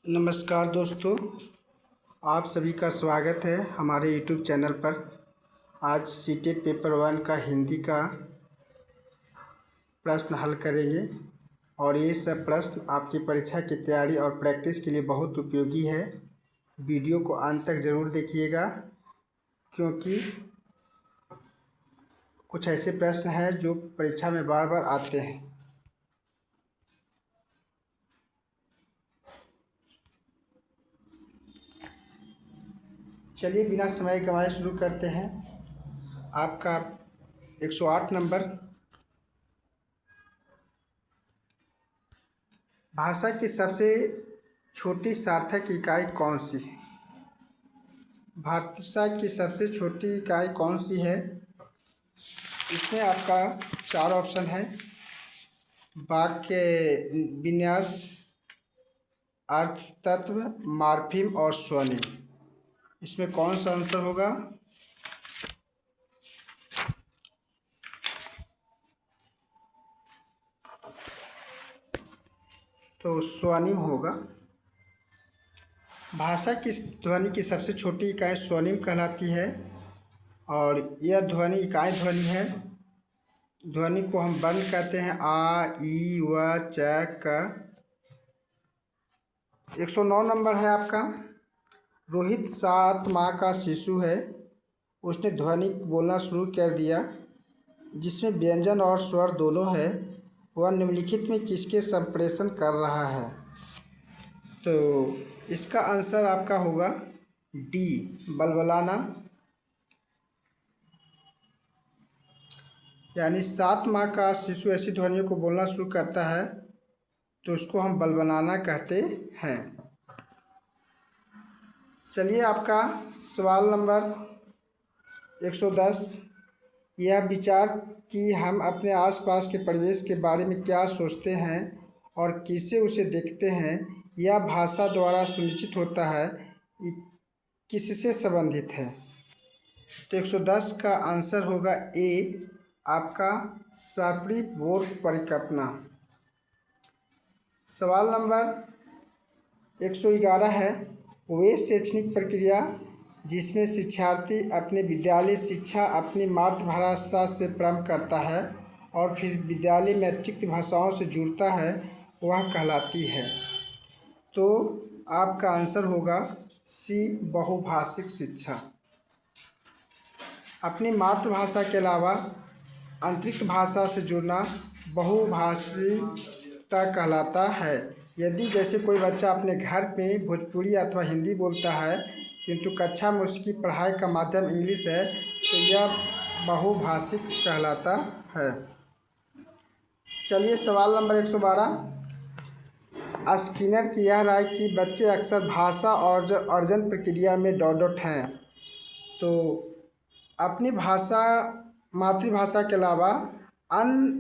नमस्कार दोस्तों, आप सभी का स्वागत है हमारे यूट्यूब चैनल पर। आज सीटेट पेपर 1 का हिंदी का प्रश्न हल करेंगे और ये सब प्रश्न आपकी परीक्षा की तैयारी और प्रैक्टिस के लिए बहुत उपयोगी है। वीडियो को अंत तक ज़रूर देखिएगा क्योंकि कुछ ऐसे प्रश्न हैं जो परीक्षा में बार बार आते हैं। चलिए बिना समय गंवाए शुरू करते हैं। आपका 108 नंबर, भाषा की सबसे छोटी सार्थक इकाई कौन सी है? भाषा की सबसे छोटी इकाई कौन सी है? इसमें आपका 4 ऑप्शन है: वाक्य विन्यास, अर्थ तत्व, मॉर्फीम और स्वनिम। इसमें कौन सा आंसर होगा? तो स्वनिम होगा। भाषा की ध्वनि की सबसे छोटी इकाई स्वनिम कहलाती है और यह ध्वनि इकाई ध्वनि है। ध्वनि को हम वर्ण कहते हैं: आ, ई, व, च, क। 109 नंबर है आपका। रोहित 7 माह का शिशु है। उसने ध्वनि बोलना शुरू कर दिया जिसमें व्यंजन और स्वर दोनों है। वह निम्नलिखित में किसके संप्रेषण कर रहा है? तो इसका आंसर आपका होगा डी, बलबलाना। यानी 7 माह का शिशु ऐसी ध्वनियों को बोलना शुरू करता है तो उसको हम बलबलाना कहते हैं। चलिए आपका सवाल नंबर 110, यह विचार कि हम अपने आसपास के परिवेश के बारे में क्या सोचते हैं और किसे उसे देखते हैं, यह भाषा द्वारा सुनिश्चित होता है, किससे संबंधित है? तो 110 का आंसर होगा ए, आपका शार्परी बोर्ड परिकल्पना। सवाल नंबर 111 है, वे शैक्षणिक प्रक्रिया जिसमें शिक्षार्थी अपने विद्यालय शिक्षा अपनी मातृभाषा से प्रारंभ करता है और फिर विद्यालय में अतिरिक्त भाषाओं से जुड़ता है, वह कहलाती है। तो आपका आंसर होगा सी, बहुभाषिक शिक्षा। अपनी मातृभाषा के अलावा अतिरिक्त भाषा से जुड़ना बहुभाषिकता कहलाता है। यदि जैसे कोई बच्चा अपने घर में भोजपुरी अथवा हिंदी बोलता है किंतु कक्षा में उसकी पढ़ाई का माध्यम इंग्लिश है तो यह बहुभाषिक कहलाता है। चलिए सवाल नंबर 112, स्किनर की यह राय कि बच्चे अक्सर भाषा और अर्जन प्रक्रिया में डॉट हैं। तो अपनी भाषा मातृभाषा के अलावा अन्य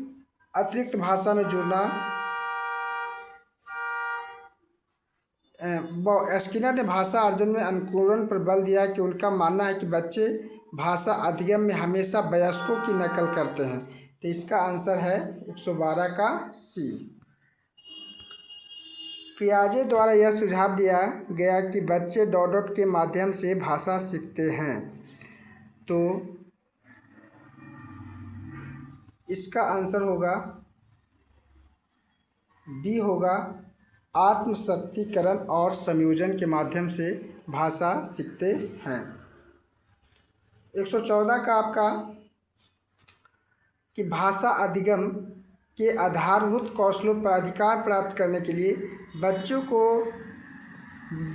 अतिरिक्त भाषा में जुड़ना, स्किनर ने भाषा अर्जन में अनुकूलन पर बल दिया कि उनका मानना है कि बच्चे भाषा अधिगम में हमेशा वयस्कों की नकल करते हैं। तो इसका आंसर है 112 का सी। पियाजे द्वारा यह सुझाव दिया गया कि बच्चे डॉट के माध्यम से भाषा सीखते हैं। तो इसका आंसर होगा बी, होगा आत्मसत्तीकरण और संयोजन के माध्यम से भाषा सीखते हैं। 114 का आपका कि भाषा अधिगम के आधारभूत कौशलों पर अधिकार प्राप्त करने के लिए बच्चों को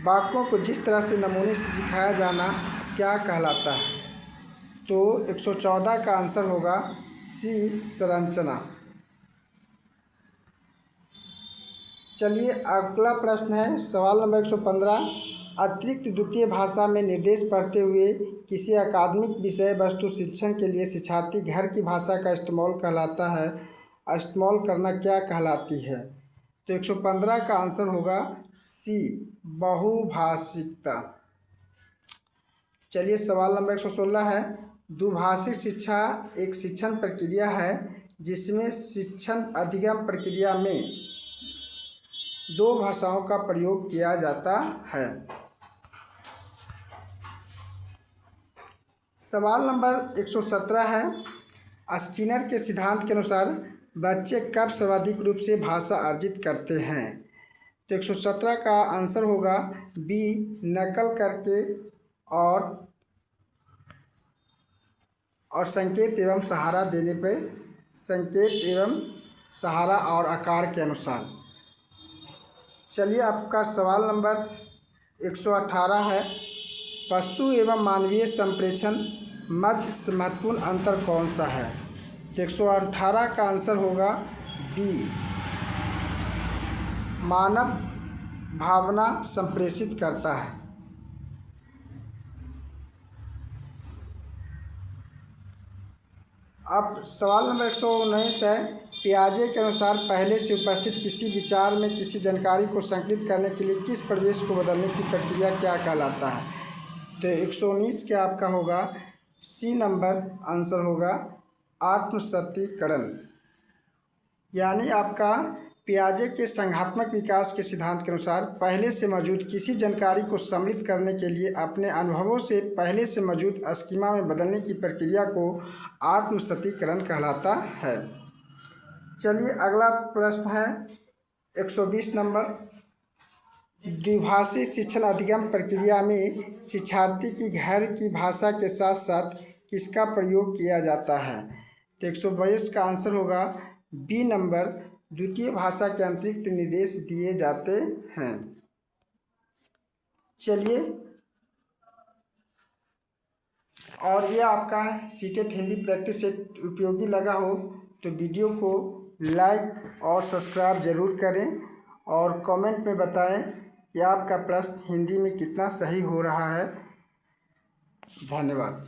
वाक्यों को जिस तरह से नमूने से सिखाया जाना क्या कहलाता है? तो 114 का आंसर होगा सी, संरचना। चलिए अगला प्रश्न है सवाल नंबर 115, अतिरिक्त द्वितीय भाषा में निर्देश पढ़ते हुए किसी अकादमिक विषय वस्तु शिक्षण के लिए शिक्षार्थी घर की भाषा का इस्तेमाल कहलाता है, इस्तेमाल करना क्या कहलाती है? तो 115 का आंसर होगा सी, बहुभाषिकता। चलिए सवाल नंबर 116 है, द्विभाषिक शिक्षा एक शिक्षण प्रक्रिया है जिसमें शिक्षण अधिगम प्रक्रिया में दो भाषाओं का प्रयोग किया जाता है। सवाल नंबर 117 है, स्किनर के सिद्धांत के अनुसार बच्चे कब सर्वाधिक रूप से भाषा अर्जित करते हैं? तो 117 का आंसर होगा बी, नकल करके और संकेत एवं सहारा देने पर, संकेत एवं सहारा और आकार के अनुसार। चलिए आपका सवाल नंबर 118 है, पशु एवं मानवीय संप्रेषण मध्य महत्वपूर्ण अंतर कौन सा है? तो 118 का आंसर होगा बी, मानव भावना संप्रेषित करता है। अब सवाल नंबर 119 है, पियाजे के अनुसार पहले से उपस्थित किसी विचार में किसी जानकारी को संकलित करने के लिए किस परिवेश को बदलने की प्रक्रिया क्या कहलाता है? तो 119 का आपका होगा सी नंबर आंसर होगा आत्मसत्तीकरण। यानी आपका पियाजे के संघात्मक विकास के सिद्धांत के अनुसार पहले से मौजूद किसी जानकारी को सम्मिलित करने के लिए अपने अनुभवों से पहले से मौजूद स्कीमा में बदलने की प्रक्रिया को आत्मसत्तीकरण कहलाता है। चलिए अगला प्रश्न है 120 नंबर, द्विभाषी शिक्षण अधिगम प्रक्रिया में शिक्षार्थी की घर की भाषा के साथ साथ किसका प्रयोग किया जाता है? तो 122 का आंसर होगा बी नंबर, द्वितीय भाषा के अतिरिक्त निर्देश दिए जाते हैं। चलिए, और ये आपका सीटेट हिंदी प्रैक्टिस सेट उपयोगी लगा हो तो वीडियो को लाइक और सब्सक्राइब ज़रूर करें और कमेंट में बताएं कि आपका प्रश्न हिंदी में कितना सही हो रहा है। धन्यवाद।